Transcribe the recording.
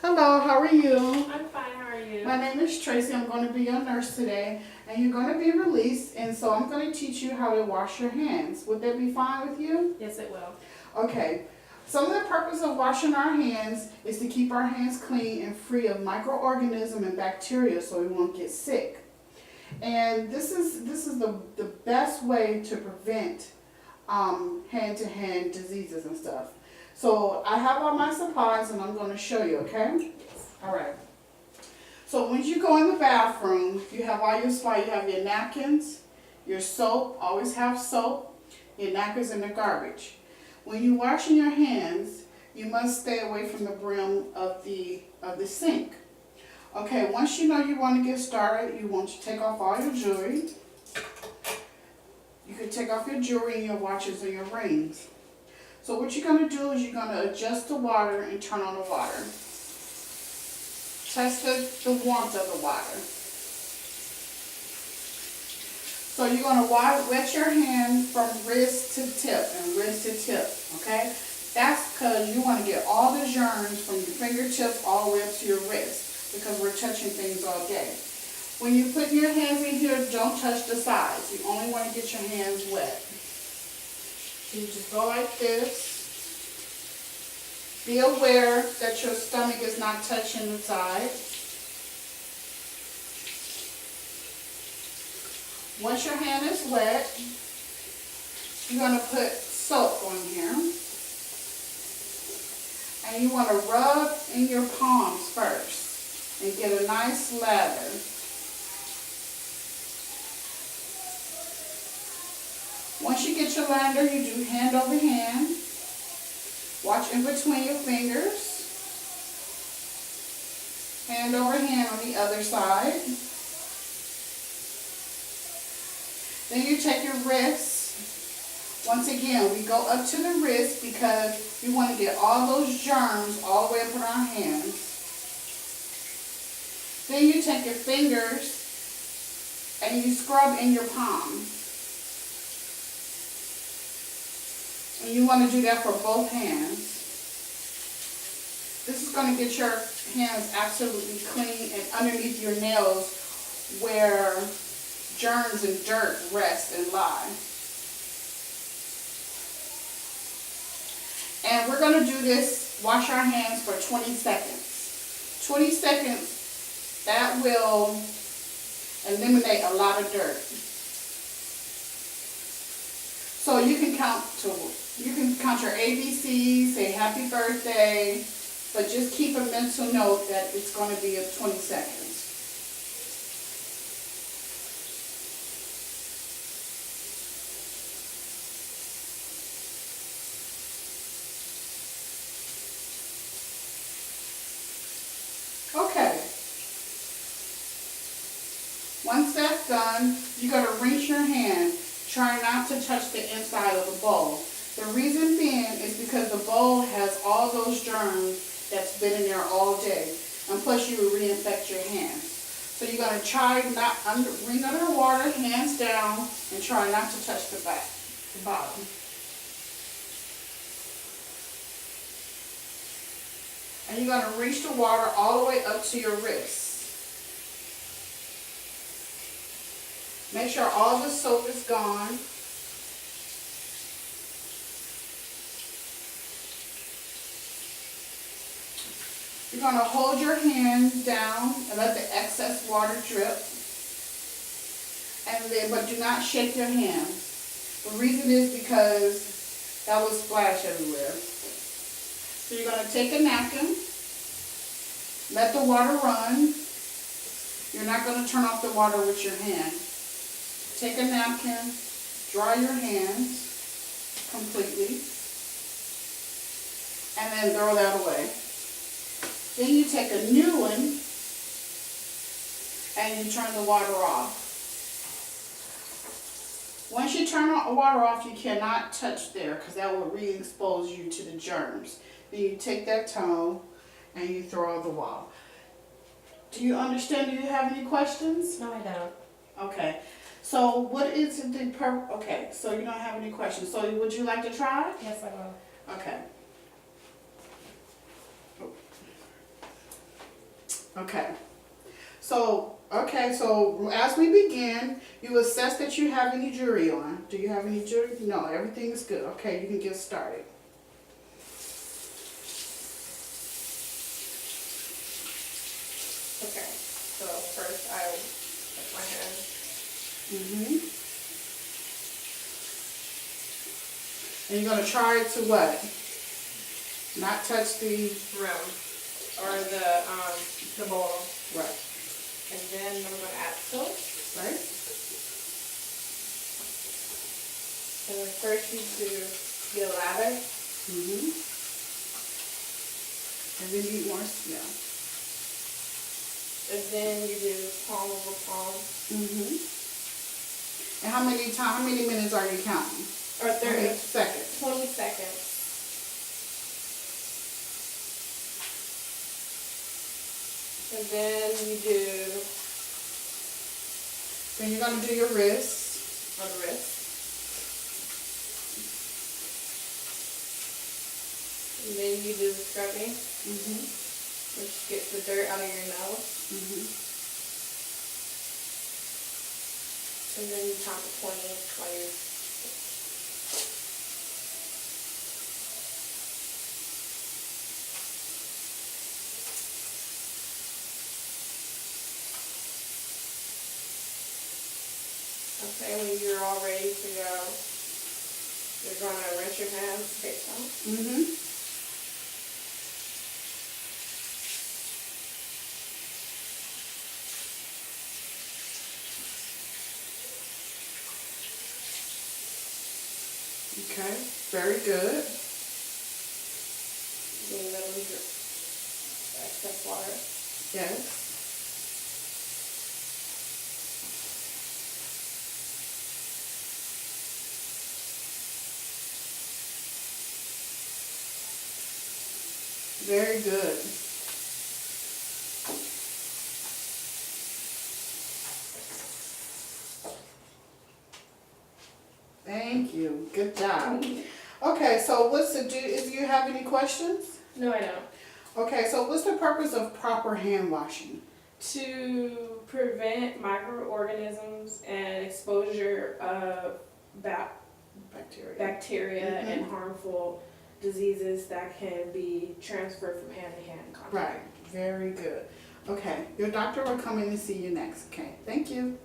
Hello, how are you? I'm fine, how are you? My name is Tracy. I'm going to be your nurse today, and you're going to be released, and so I'm going to teach you how to wash your hands. Would that be fine with you? Yes, it will. Okay. Some of the purpose of washing our hands is to keep our hands clean and free of microorganisms and bacteria so we won't get sick. And this is the best way to prevent hand-to-hand diseases and stuff. So I have all my supplies and I'm going to show you, okay? Yes. All right. So once you go in the bathroom, you have all your supplies. You have your napkins, your soap, always have soap, your napkins in the garbage. When you're washing your hands, you must stay away from the brim of the sink. Okay, once you know you want to get started, you want to take off all your jewelry. You can take off your jewelry and your watches and your rings. So what you're going to do is you're going to adjust the water and turn on the water. Test the warmth of the water. So you're going to wet your hand from wrist to tip and wrist to tip, okay? That's because you want to get all the germs from your fingertips all the way up to your wrist because we're touching things all day. When you put your hands in here, don't touch the sides. You only want to get your hands wet. So you just go like this. Be aware that your stomach is not touching the side. Once your hand is wet, you're going to put soap on here. And you want to rub in your palms first and get a nice lather. Once you get your lather, you do hand over hand. Watch in between your fingers. Hand over hand on the other side. Then you take your wrists. Once again, we go up to the wrist because we want to get all those germs all the way up in our hands. Then you take your fingers and you scrub in your palm. And you want to do that for both hands. This is going to get your hands absolutely clean and underneath your nails where germs and dirt rest and lie. And we're going to do this, wash our hands for 20 seconds. 20 seconds, that will eliminate a lot of dirt. So you can count your ABCs, say happy birthday, but just keep a mental note that it's going to be 20 seconds. Okay. Once that's done, you're going to rinse your hand. Try not to touch the inside of the bowl. The reason being is because the bowl has all those germs that's been in there all day. And plus you will reinfect your hands. So you're going to try not ring under the water, hands down, and try not to touch the bottom. And you're going to reach the water all the way up to your wrist. Make sure all the soap is gone. You're going to hold your hand down and let the excess water drip. But do not shake your hand. The reason is because that will splash everywhere. So you're going to take a napkin, let the water run. You're not going to turn off the water with your hand. Take a napkin, dry your hands completely, and then throw that away. Then you take a new one and you turn the water off. Once you turn the water off, you cannot touch there because that will re-expose you to the germs. Then you take that towel and you throw it the wall. Do you understand? Do you have any questions? No, I don't. Okay. So what is the okay, so you don't have any questions. So would you like to try? Yes, I will. Okay. Okay. So as we begin, you assess that you have any jewelry on. Do you have any jewelry? No, everything is good. Okay, you can get started. Okay, so first I put my hand. And you're going to try to what? Not touch the... Rim. Or the bowl. Right. And then I'm going to add soap. Right. And then first you do the lather. And then you want, yeah. And then you do palm over palm. And how many minutes are you counting? Or 30 seconds. 20 seconds. And then you do Then you're going to do your wrist. on the wrist. And then you do the scrubbing, which gets the dirt out of your nose. And then you count to 20 while you're... Okay, when you're all ready to go, you're going to rinse your hands, take some. Okay, very good. Then let them drip excess water. Yes. Very good. Thank you. Good job. Okay, so if you have any questions? No, I don't. Okay, so what's the purpose of proper hand washing? To prevent microorganisms and exposure of bacteria and harmful diseases that can be transferred from hand to hand contact. Right, very good. Okay, your doctor will come in and see you next. Okay, thank you.